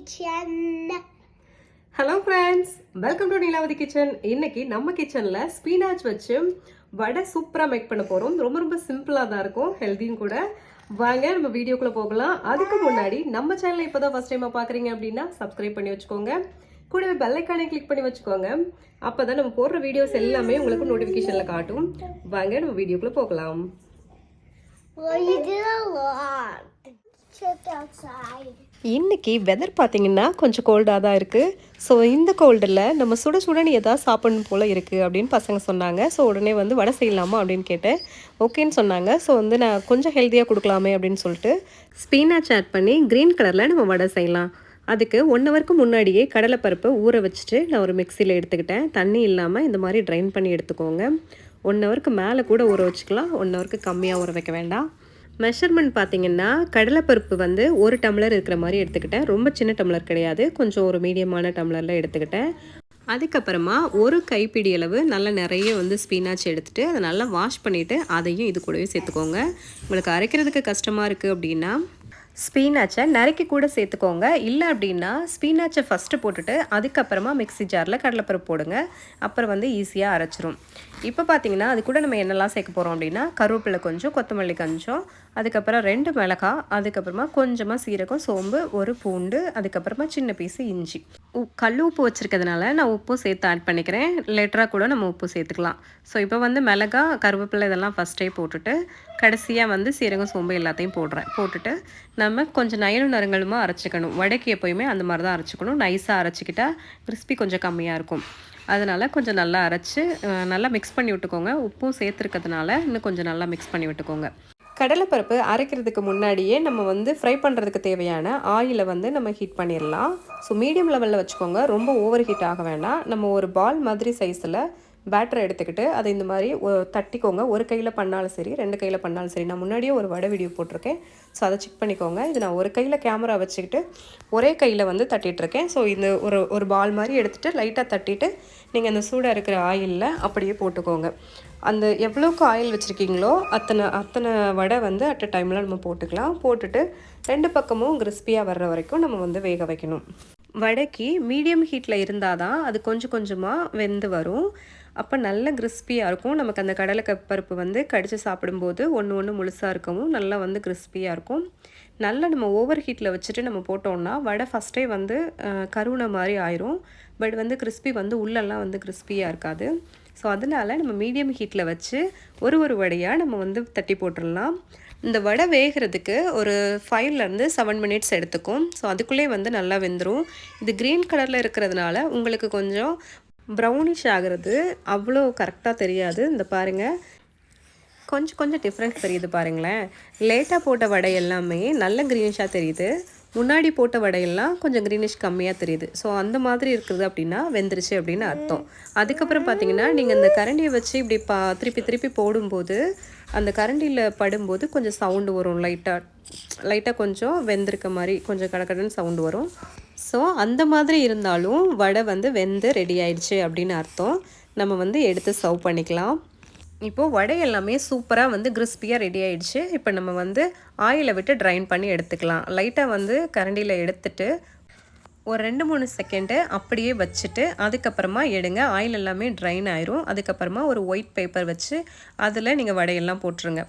Kitchen. Hello friends, welcome to Neelavathi Kitchen. இன்னைக்கு நம்ம கிச்சன்ல ஸ்பினாச் வச்சு வடை சூப்பரா மேக் பண்ண போறோம். ரொம்ப சிம்பிளா தான் இருக்கும், ஹெல்தியும் கூட. வாங்க நம்ம வீடியோக்குள்ள போகலாம். அதுக்கு முன்னாடி நம்ம சேனலை இப்போதான் ஃபர்ஸ்ட் டைமா பாக்குறீங்க அப்படின்னா சப்ஸ்கிரைப் பண்ணி வச்சுக்கோங்க. கூடவே பெல் ஐகானை கிளிக் பண்ணி வச்சுக்கோங்க. அப்பதான் நம்ம போடுற வீடியோஸ் எல்லாமே உங்களுக்கு நோட்டிபிகேஷன்ல காட்டும். வாங்க நம்ம வீடியோக்குள்ள போகலாம். Well, you did a lot. Check outside. இன்னைக்கு வெதர் பார்த்தீங்கன்னா கொஞ்சம் கோல்டாக தான் இருக்குது. ஸோ இந்த கோல்டில் நம்ம சுடன்னு ஏதாவது சாப்பிடணும் போல் இருக்குது அப்படின்னு பசங்க சொன்னாங்க. ஸோ உடனே வந்து வடை செய்யலாமா அப்படின்னு கேட்டேன். ஓகேன்னு சொன்னாங்க. ஸோ வந்து நான் கொஞ்சம் ஹெல்த்தியாக கொடுக்கலாமே அப்படின்னு சொல்லிட்டு ஸ்பினாச் ஆட் பண்ணி க்ரீன் கலரில் நம்ம வடை செய்யலாம். அதுக்கு 1 ஹவருக்கு முன்னாடியே கடலைப்பருப்பை ஊற வச்சுட்டு நான் ஒரு மிக்சியில் எடுத்துக்கிட்டேன். தண்ணி இல்லாமல் இந்த மாதிரி ட்ரைன் பண்ணி எடுத்துக்கோங்க. 1 ஹவருக்கு மேலே கூட ஊற வச்சுக்கலாம், 1 ஹவருக்கு கம்மியாக ஊற வைக்க வேண்டாம். மெஷர்மெண்ட் பார்த்தீங்கன்னா கடலைப்பருப்பு வந்து 1 டம்ளர் இருக்கிற மாதிரி எடுத்துக்கிட்டேன். ரொம்ப சின்ன டம்ளர் கிடையாது, கொஞ்சம் ஒரு மீடியமான டம்ளரில் எடுத்துக்கிட்டேன். அதுக்கப்புறமா ஒரு கைப்பிடி அளவு நல்லா நிறைய வந்து ஸ்பினாச் எடுத்துகிட்டு அதை நல்லா வாஷ் பண்ணிவிட்டு அதையும் இது கூடவே சேர்த்துக்கோங்க. உங்களுக்கு அரைக்கிறதுக்கு கஷ்டமாக இருக்குது அப்படின்னா ஸ்பினாச்சை நறுக்கி கூட சேர்த்துக்கோங்க. இல்லை அப்படின்னா ஸ்பினாச்சை ஃபஸ்ட்டு போட்டுட்டு அதுக்கப்புறமா மிக்ஸி ஜாரில் கடலைப்பருப்பு போடுங்க. அப்புறம் வந்து ஈஸியாக அரைச்சிரும். இப்போ பார்த்தீங்கன்னா அது கூட நம்ம என்னெல்லாம் சேர்க்க போகிறோம் அப்படின்னா கருவேப்பிலை கொஞ்சம், கொத்தமல்லி கொஞ்சம், அதுக்கப்புறம் 2 மிளகாய், அதுக்கப்புறமா கொஞ்சமாக சீரகம், சோம்பு, ஒரு பூண்டு, அதுக்கப்புறமா சின்ன பீஸு இஞ்சி. கல் உப்பு வச்சுருக்கிறதுனால நான் உப்பும் சேர்த்து ஆட் பண்ணிக்கிறேன். லேட்டராக கூட நம்ம உப்பு சேர்த்துக்கலாம். ஸோ இப்போ வந்து மிளகாய், கருவேப்பிலை இதெல்லாம் ஃபஸ்ட்டே போட்டுட்டு கடைசியாக வந்து சீரகம், சோம்பு எல்லாத்தையும் போட்டுட்டு நம்ம கொஞ்சம் நயலும் நறுங்களுமாக அரைச்சிக்கணும். வடைக்கு எப்போயுமே அந்த மாதிரி தான் அரைச்சிக்கணும். நைஸாக அரைச்சிக்கிட்டால் கிறிஸ்பி கொஞ்சம் கம்மியாக இருக்கும். அதனால் கொஞ்சம் நல்லா அரைச்சி நல்லா மிக்ஸ் பண்ணி விட்டுக்கோங்க. உப்பும் சேர்த்துருக்கிறதுனால இன்னும் கொஞ்சம் நல்லா மிக்ஸ் பண்ணி விட்டுக்கோங்க. கடலைப்பருப்பு அரைக்கிறதுக்கு முன்னாடியே நம்ம வந்து ஃப்ரை பண்ணுறதுக்கு தேவையான ஆயிலை வந்து நம்ம ஹீட் பண்ணிடலாம். ஸோ மீடியம் லெவலில் வச்சுக்கோங்க, ரொம்ப ஓவர் ஹீட் ஆக வேண்டாம். நம்ம ஒரு பால் மாதிரி சைஸில் பேட்டரை எடுத்துக்கிட்டு அதை இந்த மாதிரி தட்டிக்கோங்க. ஒரு கையில் பண்ணாலும் சரி, 2 கையில் பண்ணாலும் சரி. நான் முன்னாடியே ஒரு வடை வீடியோ போட்டிருக்கேன், ஸோ அதை செக் பண்ணிக்கோங்க. இது நான் ஒரு கையில் கேமரா வச்சுக்கிட்டு ஒரே கையில் வந்து தட்டிகிட்ருக்கேன். ஸோ இந்த ஒரு பால் மாதிரி எடுத்துகிட்டு லைட்டாக தட்டிட்டு நீங்கள் அந்த சூடாக இருக்கிற ஆயிலில் அப்படியே போட்டுக்கோங்க. அந்த எவ்வளோக்கு ஆயில் வச்சுருக்கீங்களோ அத்தனை வடை வந்து அட் அ டைமில் நம்ம போட்டுக்கலாம். போட்டுட்டு 2 பக்கமும் கிறிஸ்பியாக வர்ற வரைக்கும் நம்ம வந்து வேக வைக்கணும். வடைக்கு மீடியம் ஹீட்டில் இருந்தால் தான் அது கொஞ்சம் கொஞ்சமாக வெந்து வரும். அப்போ நல்ல கிறிஸ்பியாக இருக்கும். நமக்கு அந்த கடலைப்பருப்பு வந்து கடித்து சாப்பிடும்போது ஒன்று முழுசாக இருக்கவும் நல்லா வந்து கிறிஸ்பியாக இருக்கும். நல்லா நம்ம ஓவர் ஹீட்டில் வச்சுட்டு நம்ம போட்டோம்னா வடை ஃபஸ்ட்டே வந்து கருவுன மாதிரி ஆயிரும். பட் வந்து கிறிஸ்பி வந்து உள்ளெல்லாம் வந்து கிறிஸ்பியாக இருக்காது. ஸோ அதனால் நம்ம மீடியம் ஹீட்டில் வச்சு ஒரு வடையாக நம்ம வந்து தட்டி போட்டுடலாம். இந்த வடை வேகிறதுக்கு ஒரு 5 to 7 மினிட்ஸ் எடுத்துக்கும். ஸோ அதுக்குள்ளே வந்து நல்லா வெந்துடும். இது க்ரீன் கலரில் இருக்கிறதுனால உங்களுக்கு கொஞ்சம் ப்ரௌனிஷ் ஆகிறது அவ்வளோ கரெக்டாக தெரியாது. இந்த பாருங்கள், கொஞ்சம் டிஃப்ரென்ஸ் தெரியுது பாருங்களேன். லேட்டாக போட்ட வடை எல்லாமே நல்ல க்ரீனிஷாக தெரியுது, முன்னாடி போட்ட வடையெல்லாம் கொஞ்சம் க்ரீனிஷ் கம்மியாக தெரியுது. ஸோ அந்த மாதிரி இருக்குது அப்படின்னா வெந்துருச்சு அப்படின்னு அர்த்தம். அதுக்கப்புறம் பார்த்தீங்கன்னா நீங்கள் இந்த கரண்டியை வச்சு இப்படி திருப்பி போடும்போது அந்த கரண்டியில் படும்போது கொஞ்சம் சவுண்டு வரும். லைட்டாக கொஞ்சம் வெந்திருக்க மாதிரி கொஞ்சம் கடன்னு சவுண்டு வரும். ஸோ அந்த மாதிரி இருந்தாலும் வடை வந்து வெந்து ரெடி ஆயிடுச்சு அப்படின்னு அர்த்தம். நம்ம வந்து எடுத்து சர்வ் பண்ணிக்கலாம். இப்போது வடை எல்லாமே சூப்பராக வந்து கிறிஸ்பியாக ரெடி ஆகிடுச்சு. இப்போ நம்ம வந்து ஆயிலை விட்டு ட்ரைன் பண்ணி எடுத்துக்கலாம். லைட்டாக வந்து கரண்டியில் எடுத்துட்டு ஒரு 2-3 செகண்டு அப்படியே வச்சுட்டு அதுக்கப்புறமா எடுங்க. ஆயில் எல்லாமே ட்ரைன் ஆயிரும். அதுக்கப்புறமா ஒரு ஒயிட் பேப்பர் வச்சு அதில் நீங்கள் வடையெல்லாம் போட்டுருங்க.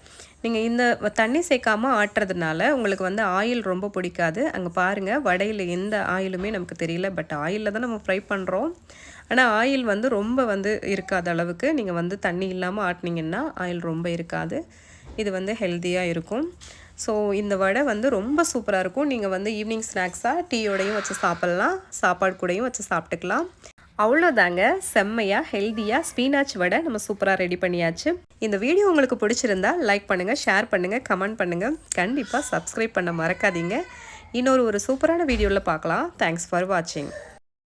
நீங்கள் இந்த தண்ணி சேர்க்காமல் ஆட்டுறதுனால உங்களுக்கு வந்து ஆயில் ரொம்ப பிடிக்காது. அங்கே பாருங்கள், வடையில் எந்த ஆயிலுமே நமக்கு தெரியல. பட் ஆயிலில் தான் நம்ம ஃப்ரை பண்ணுறோம். ஆனால் ஆயில் வந்து ரொம்ப வந்து இருக்காத அளவுக்கு நீங்கள் வந்து தண்ணி இல்லாமல் ஆட்டினீங்கன்னா ஆயில் ரொம்ப இருக்காது. இது வந்து ஹெல்த்தியாக இருக்கும். ஸோ இந்த வடை வந்து ரொம்ப சூப்பராக இருக்கும். நீங்கள் வந்து ஈவினிங் ஸ்நாக்ஸாக டீயோடையும் வச்சு சாப்பிட்லாம், சாப்பாடு கூடையும் வச்சு சாப்பிட்டுக்கலாம். அவ்வளோதாங்க, செம்மையாக ஹெல்த்தியாக ஸ்பினாச் வடை நம்ம சூப்பராக ரெடி பண்ணியாச்சு. இந்த வீடியோ உங்களுக்கு பிடிச்சிருந்தா லைக் பண்ணுங்கள், ஷேர் பண்ணுங்கள், கமெண்ட் பண்ணுங்கள். கண்டிப்பாக சப்ஸ்கிரைப் பண்ண மறக்காதீங்க. இன்னொரு சூப்பரான வீடியோவில் பார்க்கலாம். தேங்க்ஸ் ஃபார் வாட்சிங்.